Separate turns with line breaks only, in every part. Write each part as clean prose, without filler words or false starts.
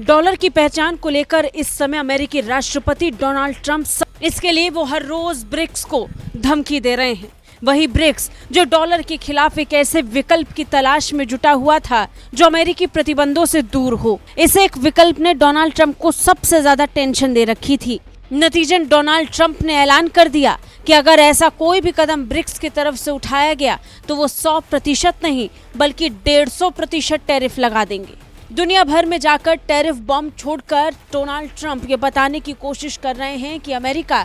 Dollar की पहचान को लेकर इस समय अमेरिकी राष्ट्रपति डोनाल्ड ट्रंप, इसके लिए वो हर रोज ब्रिक्स को धमकी दे रहे हैं। वही ब्रिक्स जो डॉलर के खिलाफ एक ऐसे विकल्प की तलाश में जुटा हुआ था जो अमेरिकी प्रतिबंधों से दूर हो, इस एक विकल्प ने डोनाल्ड ट्रंप को सबसे ज्यादा टेंशन दे रखी थी। नतीजन डोनाल्ड ट्रंप ने ऐलान कर दिया कि अगर ऐसा कोई भी कदम ब्रिक्स की तरफ से उठाया गया तो वो 100% नहीं बल्कि 150% टैरिफ लगा देंगे। दुनिया भर में जाकर टैरिफ बॉम्ब छोड़कर डोनाल्ड ट्रंप ये बताने की कोशिश कर रहे हैं कि अमेरिका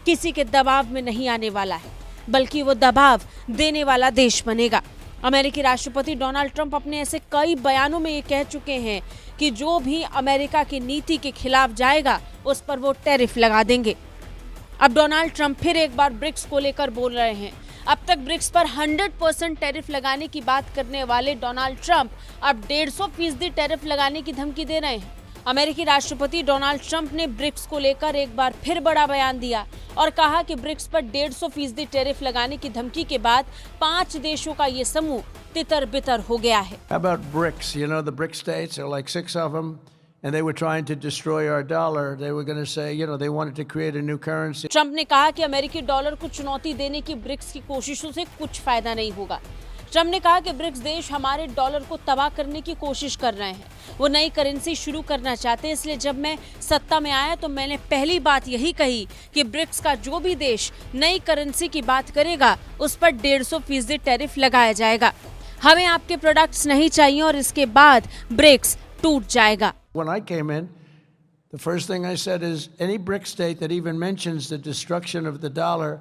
किसी के दबाव में नहीं आने वाला है, बल्कि वो दबाव देने वाला देश बनेगा। अमेरिकी राष्ट्रपति डोनाल्ड ट्रंप अपने ऐसे कई बयानों में ये कह चुके हैं कि जो भी अमेरिका की नीति के खिलाफ जाएगा उस पर वो टैरिफ लगा देंगे। अब डोनाल्ड ट्रंप फिर एक बार ब्रिक्स को लेकर बोल रहे हैं। अब तक ब्रिक्स पर 100% टैरिफ लगाने की बात करने वाले डोनाल्ड ट्रंप अब 150% टैरिफ लगाने की धमकी दे रहे हैं। अमेरिकी राष्ट्रपति डोनाल्ड ट्रंप ने ब्रिक्स को लेकर एक बार फिर बड़ा बयान दिया और कहा कि ब्रिक्स पर 150% टैरिफ लगाने की धमकी के बाद 5 देशों का ये समूह तितर बितर हो गया है।
About BRICS, you know the BRIC states are like 6 of them, and they were trying to destroy our dollar. They were going to say, you know, they wanted to create a new currency.
Trump ने कहा कि अमेरिकी dollar को चुनौती देने की BRICS की कोशिशों से कुछ फायदा नहीं होगा। ट्रंप ने कहा कि ब्रिक्स देश हमारे डॉलर को तबाह करने की कोशिश कर रहे हैं। वो नई करेंसी शुरू करना चाहते हैं, इसलिए जब मैं सत्ता में आया तो मैंने पहली बात यही कही कि ब्रिक्स का जो भी देश नई करेंसी की बात करेगा उस पर 150% टैरिफ लगाया जाएगा। हमें आपके प्रोडक्ट्स नहीं चाहिए और इसके बाद ब्रिक्स टूट जाएगा।
When I came in, the first thing I said is any BRIC state that even mentions the destruction of the dollar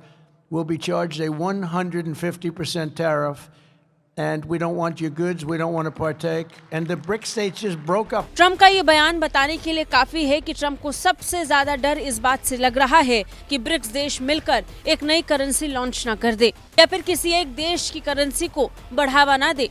will be charged a 150% tariff. And we don't want your goods, we don't want to partake. And the BRIC states just broke up.
Trump का ये बयान बताने के लिए काफी है कि Trump को सबसे ज्यादा डर इस बात से लग रहा है कि ब्रिक्स देश मिलकर एक नई करेंसी लॉन्च ना कर दे या फिर किसी एक देश की करेंसी को बढ़ावा ना दे।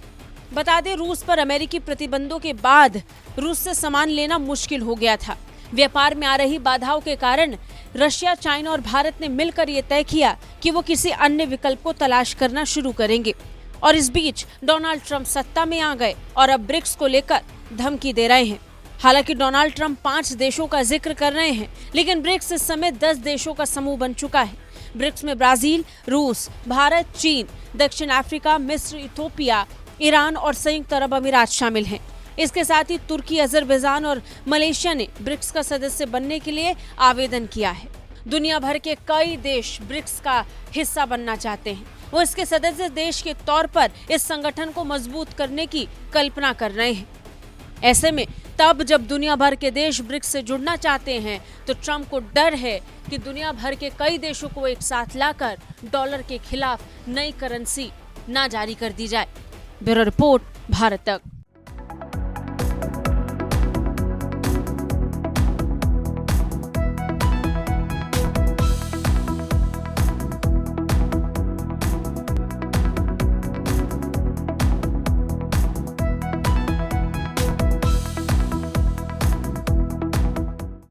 बता दें, रूस पर अमेरिकी प्रतिबंधों के बाद रूस से सामान लेना मुश्किल हो गया था। व्यापार में आ रही बाधाओं के कारण रशिया, चाइना और भारत ने मिलकर ये तय किया कि वो किसी अन्य विकल्प को तलाश करना शुरू करेंगे। और इस बीच डोनाल्ड ट्रंप सत्ता में आ गए और अब ब्रिक्स को लेकर धमकी दे रहे हैं। हालांकि डोनाल्ड ट्रंप 5 देशों का जिक्र कर रहे हैं, लेकिन ब्रिक्स इस समय 10 देशों का समूह बन चुका है। ब्रिक्स में ब्राजील, रूस, भारत, चीन, दक्षिण अफ्रीका, मिस्र, इथोपिया, ईरान और संयुक्त अरब अमीरात शामिल हैं। इसके साथ ही तुर्की, अजरबैजान और मलेशिया ने ब्रिक्स का सदस्य बनने के लिए आवेदन किया है। दुनिया भर के कई देश ब्रिक्स का हिस्सा बनना चाहते हैं। वो इसके सदस्य देश के तौर पर इस संगठन को मजबूत करने की कल्पना कर रहे हैं। ऐसे में तब जब दुनिया भर के देश ब्रिक्स से जुड़ना चाहते हैं तो ट्रंप को डर है कि दुनिया भर के कई देशों को एक साथ लाकर डॉलर के खिलाफ नई करेंसी ना जारी कर दी जाए। ब्यूरो रिपोर्ट, भारत तक।